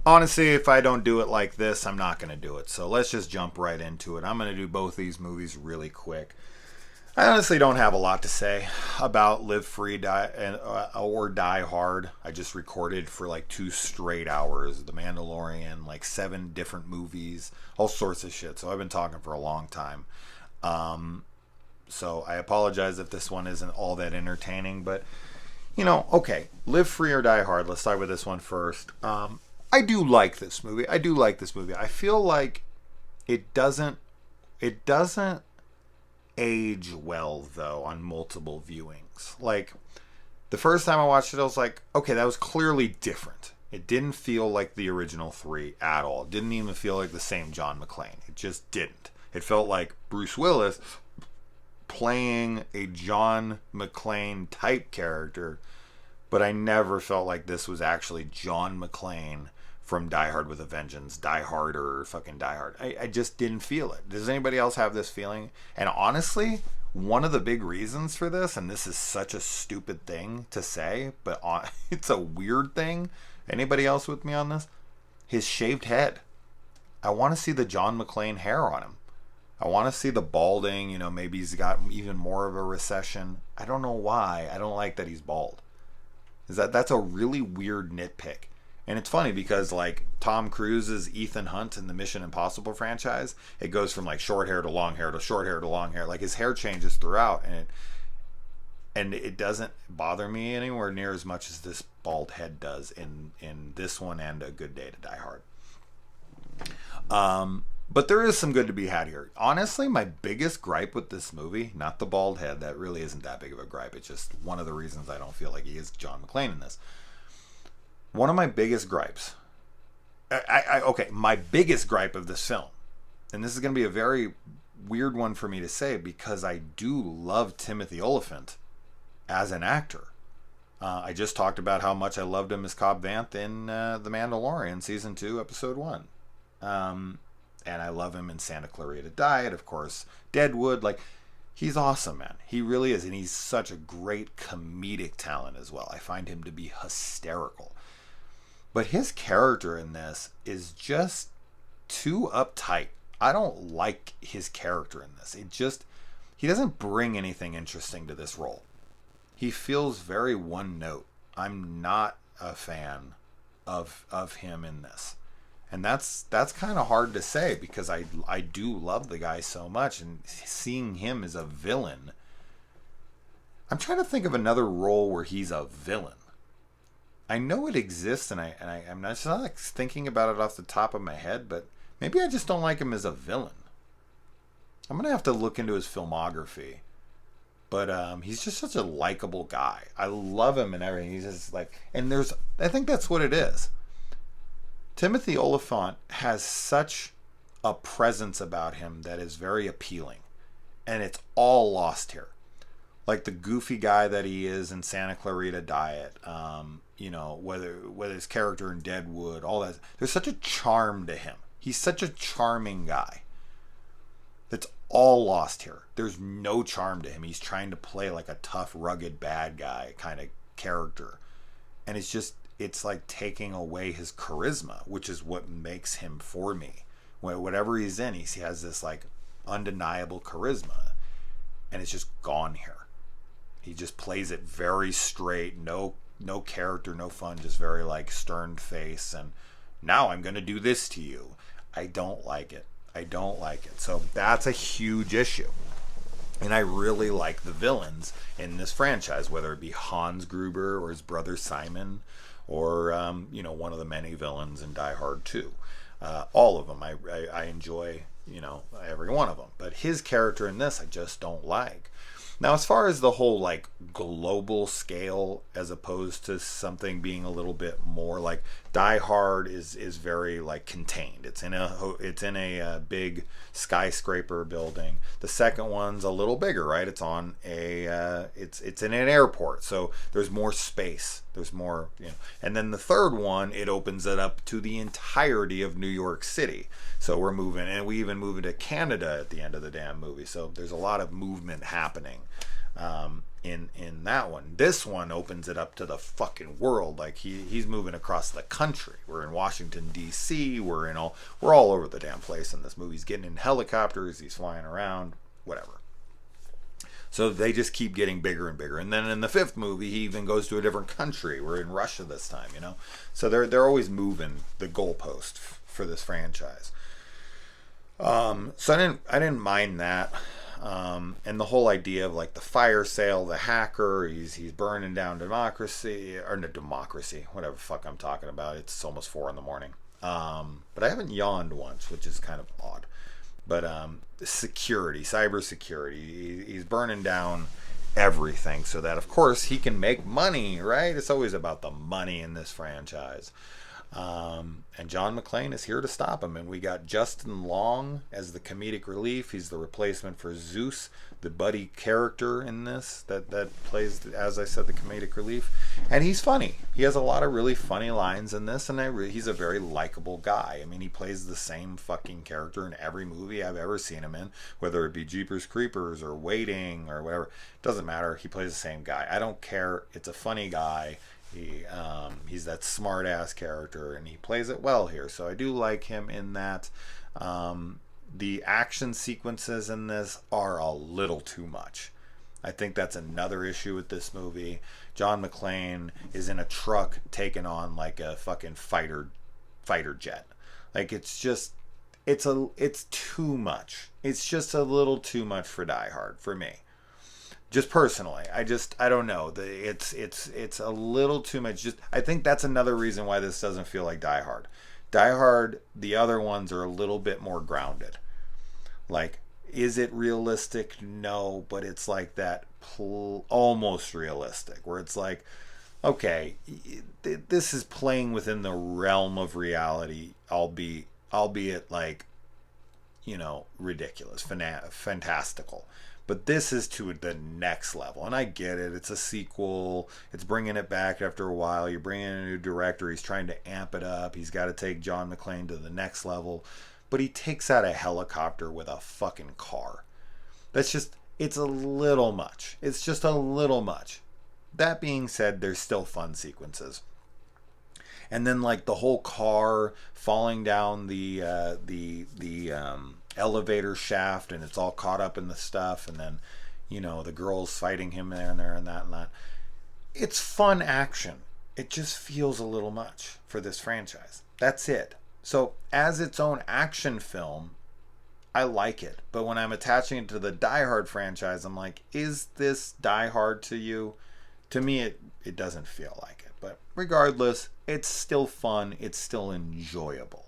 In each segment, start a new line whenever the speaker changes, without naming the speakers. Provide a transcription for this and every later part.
Honestly, if I don't do it like this, I'm not going to do it. So let's just jump right into it. I'm going to do both these movies really quick. I honestly don't have a lot to say about Live Free or Die Hard. I just recorded for like 2 straight hours. The Mandalorian, like 7 different movies, all sorts of shit. So I've been talking for a long time. So I apologize if this one isn't all that entertaining. But, okay. Live Free or Die Hard. Let's start with this one first. I do like this movie. I feel like it doesn't age well though on multiple viewings. Like the first time I watched it, I was like, okay, that was clearly different. It didn't feel like the original 3 at all. It didn't even feel like the same John McClane. It just didn't. It felt like Bruce Willis playing a John McClane type character, but I never felt like this was actually John McClane from Die Hard with a Vengeance, Die Hard or fucking Die Hard. I just didn't feel it. Does anybody else have this feeling? And honestly, one of the big reasons for this, and this is such a stupid thing to say, but it's a weird thing. Anybody else with me on this? His shaved head. I want to see the John McClane hair on him. I want to see the balding. Maybe he's got even more of a recession. I don't know why. I don't like that he's bald. That's a really weird nitpick. And it's funny because like Tom Cruise's Ethan Hunt in the Mission Impossible franchise, it goes from like short hair to long hair to short hair to long hair. Like his hair changes throughout, and it doesn't bother me anywhere near as much as this bald head does in this one and A Good Day to Die Hard. But there is some good to be had here. Honestly, my biggest gripe with this movie, not the bald head, that really isn't that big of a gripe. It's just one of the reasons I don't feel like he is John McClane in this. One of my biggest gripes, my biggest gripe of this film, and this is going to be a very weird one for me to say because I do love Timothy Olyphant as an actor. I just talked about how much I loved him as Cobb Vanth in The Mandalorian Season 2, Episode 1. And I love him in Santa Clarita Diet, of course, Deadwood. Like, he's awesome, man. He really is, and he's such a great comedic talent as well. I find him to be hysterical. But his character in this is just too uptight. I don't like his character in this. He doesn't bring anything interesting to this role. He feels very one note. I'm not a fan of him in this. And that's kind of hard to say because I do love the guy so much, and seeing him as a villain. I'm trying to think of another role where he's a villain. I know it exists, and I'm not like thinking about it off the top of my head, but maybe I just don't like him as a villain. I'm gonna have to look into his filmography, but he's just such a likable guy. I love him and everything. He's just like, and I think that's what it is. Timothy Olyphant has such a presence about him that is very appealing, and it's all lost here. Like the goofy guy that he is in Santa Clarita Diet, whether his character in Deadwood, all that. There's such a charm to him. He's such a charming guy. That's all lost here. There's no charm to him. He's trying to play like a tough, rugged, bad guy kind of character. And it's like taking away his charisma, which is what makes him for me. Whatever he's in, he has this like undeniable charisma. And it's just gone here. He just plays it very straight, no character, no fun, just very like stern face, and now I'm going to do this to you. I don't like it. So that's a huge issue. And I really like the villains in this franchise, whether it be Hans Gruber or his brother Simon or, one of the many villains in Die Hard 2. All of them. I enjoy, every one of them. But his character in this, I just don't like. Now, as far as the whole like global scale, as opposed to something being a little bit more like Die Hard is very like contained. It's in a big skyscraper building. The second one's a little bigger, right? It's on it's in an airport, so there's more space. There's more, And then the third one, it opens it up to the entirety of New York City. So we're moving, and we even move into Canada at the end of the damn movie. So there's a lot of movement happening. In that one. This one opens it up to the fucking world. Like he's moving across the country. We're in Washington D.C. We're all over the damn place in this movie. He's getting in helicopters. He's flying around. Whatever. So they just keep getting bigger and bigger. And then in the fifth movie, he even goes to a different country. We're in Russia this time, you know. So they're always moving the goalpost for this franchise. So I didn't mind that. And the whole idea of like the fire sale, the hacker, he's burning down democracy, or no, democracy, whatever the fuck I'm talking about. It's almost 4 a.m. But I haven't yawned once, which is kind of odd. But security, cybersecurity, he's burning down everything so that, of course, he can make money, right? It's always about the money in this franchise. And John McClane is here to stop him. And we got Justin Long as the comedic relief. He's the replacement for Zeus, the buddy character in this that plays, as I said, the comedic relief. And he's funny. He has a lot of really funny lines in this, and he's a very likable guy. I mean, he plays the same fucking character in every movie I've ever seen him in, whether it be Jeepers Creepers or Waiting or whatever. Doesn't matter. He plays the same guy. I don't care. It's a funny guy. He's that smart ass character, and he plays it well here. So I do like him in that. The action sequences in this are a little too much. I think that's another issue with this movie. John McClane is in a truck taking on like a fucking fighter jet. Like it's too much. It's just a little too much for Die Hard for me. Just personally, I don't know. It's a little too much. I think that's another reason why this doesn't feel like Die Hard. Die Hard, the other ones are a little bit more grounded. Like, is it realistic? No, but it's like that almost realistic, where it's like, okay, this is playing within the realm of reality, albeit like, you know, ridiculous, fantastical. But this is to the next level. And I get it. It's a sequel. It's bringing it back after a while. You're bringing in a new director. He's trying to amp it up. He's got to take John McClane to the next level. But he takes out a helicopter with a fucking car. It's a little much. It's just a little much. That being said, there's still fun sequences. And then like the whole car falling down the elevator shaft, and it's all caught up in the stuff, and then, you know, the girls fighting him there and that. It's fun action. It just feels a little much for this franchise. That's it. So as its own action film, I like it. But when I'm attaching it to the Die Hard franchise, I'm like, is this Die Hard to you? To me, it doesn't feel like it. But regardless, it's still fun. It's still enjoyable.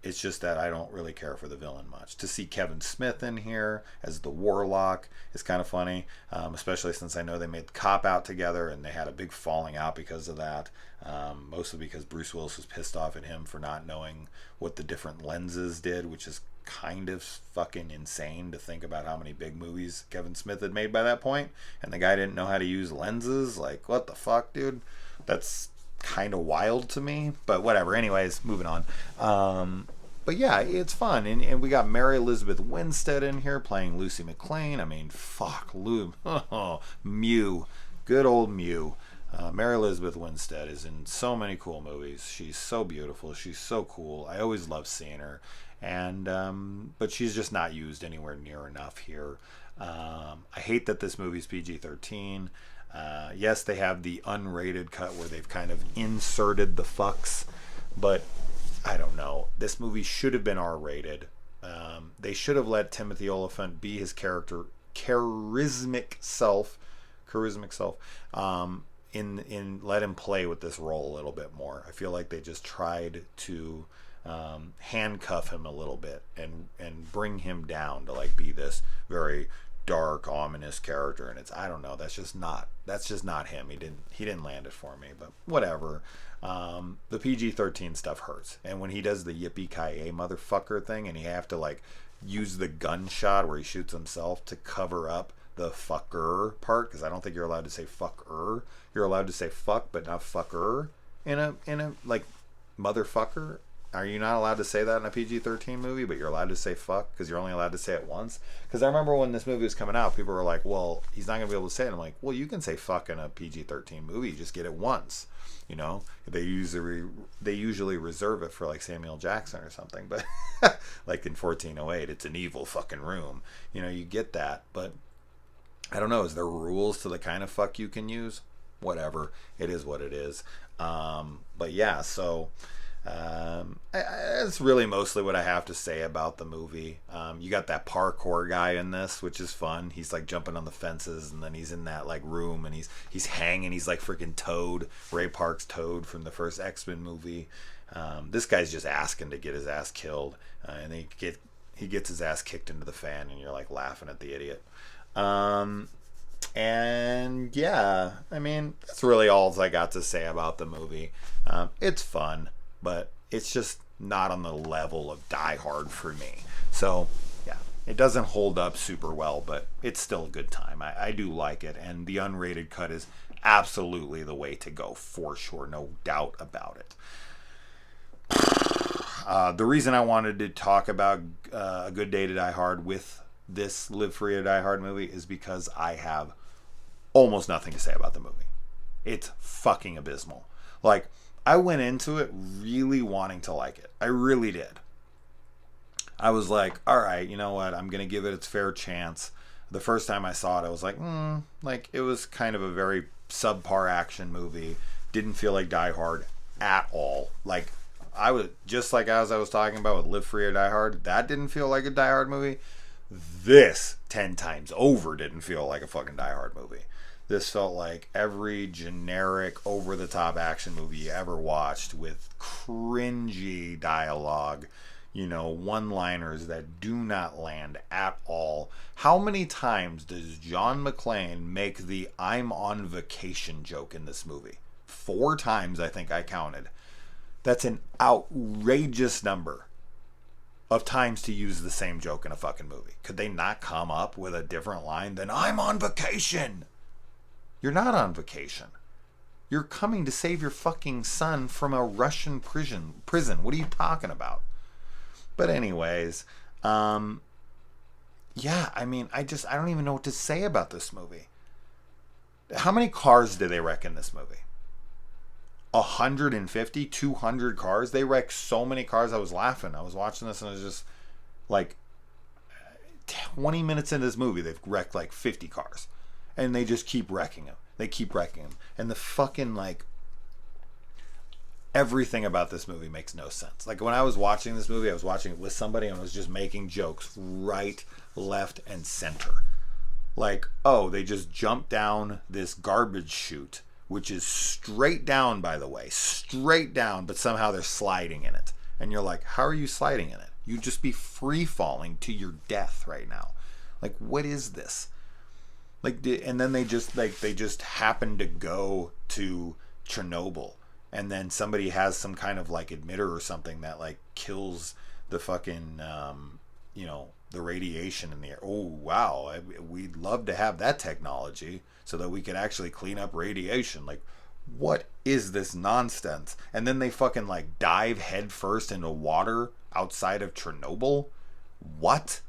It's just that I don't really care for the villain much. To see Kevin Smith in here as the Warlock is kind of funny, especially since I know they made Cop Out together and they had a big falling out because of that. Mostly because Bruce Willis was pissed off at him for not knowing what the different lenses did, which is kind of fucking insane to think about how many big movies Kevin Smith had made by that point, and the guy didn't know how to use lenses. Like, what the fuck, dude? That's kind of wild to me, but whatever. Anyways, moving on. But yeah, it's fun, and we got Mary Elizabeth Winstead in here playing Lucy McClane. I mean, fuck, Mew, good old Mew. Mary Elizabeth Winstead is in so many cool movies. She's so beautiful. She's so cool. I always love seeing her, and but she's just not used anywhere near enough here. I hate that this movie's PG-13. Yes, they have the unrated cut where they've kind of inserted the fucks, but I don't know. This movie should have been R-rated. They should have let Timothy Olyphant be his charismatic self, in let him play with this role a little bit more. I feel like they just tried to handcuff him a little bit and bring him down to like be this very dark, ominous character, and I don't know, that's just not him. He didn't land it for me, but whatever. The PG-13 stuff hurts, and when he does the yippee-ki-yay motherfucker thing, and he have to like use the gunshot where he shoots himself to cover up the fucker part, because I don't think you're allowed to say fucker. You're allowed to say fuck, but not fucker in a like motherfucker. are you not allowed to say that in a PG-13 movie, but you're allowed to say fuck because you're only allowed to say it once? Because I remember when this movie was coming out, people were like, well, he's not going to be able to say it. I'm like, well, you can say fuck in a PG-13 movie. You just get it once. You know, they usually reserve it for like Samuel Jackson or something, but like in 1408, it's an evil fucking room. You know, you get that, but I don't know. Is there rules to the kind of fuck you can use? Whatever. It is what it is. But yeah, so that's really mostly what I have to say about the movie. You got that parkour guy in this, which is fun. He's like jumping on the fences, and then he's in that like room, and he's hanging. He's like freaking Toad, Ray Park's Toad from the first X-Men movie. This guy's just asking to get his ass killed, and he gets his ass kicked into the fan, and you're like laughing at the idiot. And yeah, I mean, that's really all I got to say about the movie. It's fun, but it's just not on the level of Die Hard for me. So yeah, it doesn't hold up super well, but it's still a good time. I do like it, and the unrated cut is absolutely the way to go for sure, no doubt about it. The reason I wanted to talk about A Good Day to Die Hard with this Live Free or Die Hard movie is because I have almost nothing to say about the movie. It's fucking abysmal. Like, I went into it really wanting to like it. I really did. I was like, all right, you know what? I'm going to give it its fair chance. The first time I saw it, I was like, like, it was kind of a very subpar action movie. Didn't feel like Die Hard at all. Like, I was, just like as I was talking about with Live Free or Die Hard, that didn't feel like a Die Hard movie. This 10 times over didn't feel like a fucking Die Hard movie. This felt like every generic over-the-top action movie you ever watched with cringy dialogue, you know, one-liners that do not land at all. How many times does John McClane make the I'm on vacation joke in this movie? 4 times, I think I counted. That's an outrageous number of times to use the same joke in a fucking movie. Could they not come up with a different line than I'm on vacation? You're not on vacation. You're coming to save your fucking son from a Russian prison. What are you talking about? But anyways, yeah, I mean, I don't even know what to say about this movie. How many cars did they wreck in this movie? 150, 200 cars? They wrecked so many cars. I was laughing. I was watching this and I was just like, 20 minutes into this movie, they've wrecked like 50 cars. And they just keep wrecking them. They keep wrecking them. And the fucking, like, everything about this movie makes no sense. Like, when I was watching this movie, I was watching it with somebody and I was just making jokes right, left, and center. Like, oh, they just jumped down this garbage chute, which is straight down, by the way. Straight down, but somehow they're sliding in it. And you're like, how are you sliding in it? You'd just be free falling to your death right now. Like, what is this? Like, and then they just happen to go to Chernobyl, and then somebody has some kind of like emitter or something that like kills the fucking you know, the radiation in the air. Oh wow, we'd love to have that technology so that we could actually clean up radiation. Like, what is this nonsense? And then they fucking like dive headfirst into water outside of Chernobyl. What?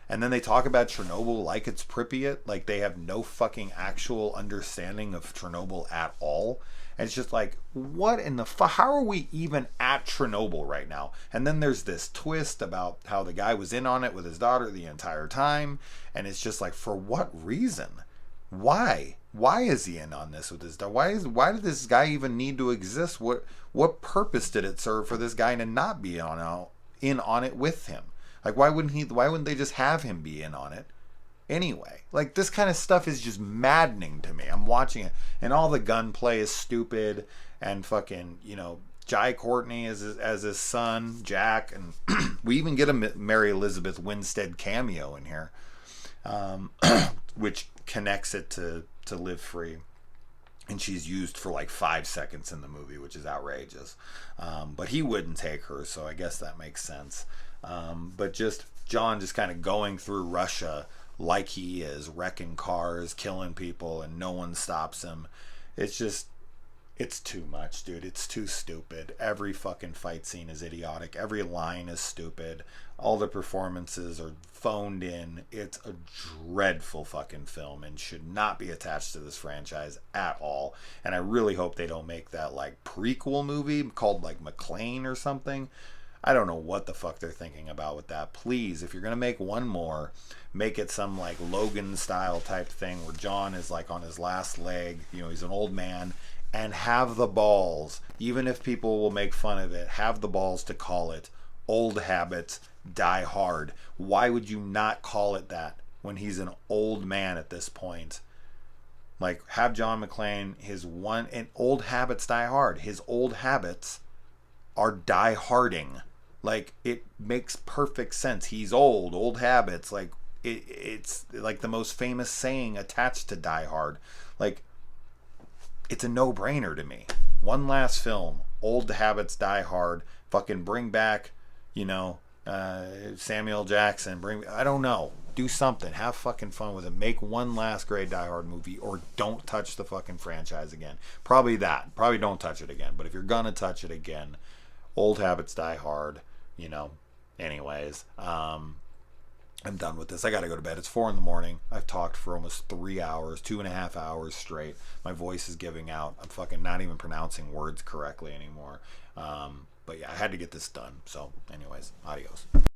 And then they talk about Chernobyl like it's Pripyat, like they have no fucking actual understanding of Chernobyl at all. And it's just like, what in the how are we even at Chernobyl right now? And then there's this twist about how the guy was in on it with his daughter the entire time. And it's just like, for what reason? Why? Why is he in on this with his daughter? Why did this guy even need to exist? What purpose did it serve for this guy to not be in on it with him? Like, why wouldn't they just have him be in on it anyway? Like, this kind of stuff is just maddening to me. I'm watching it, and all the gunplay is stupid, and fucking, you know, Jai Courtney as his son, Jack, and we even get a Mary Elizabeth Winstead cameo in here, which connects it to Live Free. And she's used for like 5 seconds in the movie, which is outrageous. But he wouldn't take her, so I guess that makes sense. But just John just kind of going through Russia like he is, wrecking cars, killing people, and no one stops him. It's It's too much, dude. It's too stupid. Every fucking fight scene is idiotic. Every line is stupid. All the performances are phoned in. It's a dreadful fucking film and should not be attached to this franchise at all. And I really hope they don't make that like prequel movie called like McClane or something. I don't know what the fuck they're thinking about with that. Please, if you're gonna make one more, make it some like Logan style type thing where John is like on his last leg. You know, he's an old man, and have the balls, even if people will make fun of it, have the balls to call it Old Habits Die Hard. Why would you not call it that when he's an old man at this point? Like, have John McClane, and Old Habits Die Hard. His old habits are die harding. Like, it makes perfect sense. He's old habits. Like, it's like the most famous saying attached to Die Hard. Like, it's a no-brainer to me. One last film, Old Habits Die Hard. Fucking bring back, you know, Samuel Jackson. I don't know. Do something. Have fucking fun with it. Make one last great Die Hard movie, or don't touch the fucking franchise again. Probably that. Probably don't touch it again. But if you're gonna touch it again, Old Habits Die Hard. You know. Anyways, I'm done with this. I gotta go to bed. It's 4 a.m. I've talked for almost 3 hours, 2.5 hours straight. My voice is giving out. I'm fucking not even pronouncing words correctly anymore. But yeah, I had to get this done. So anyways, adios.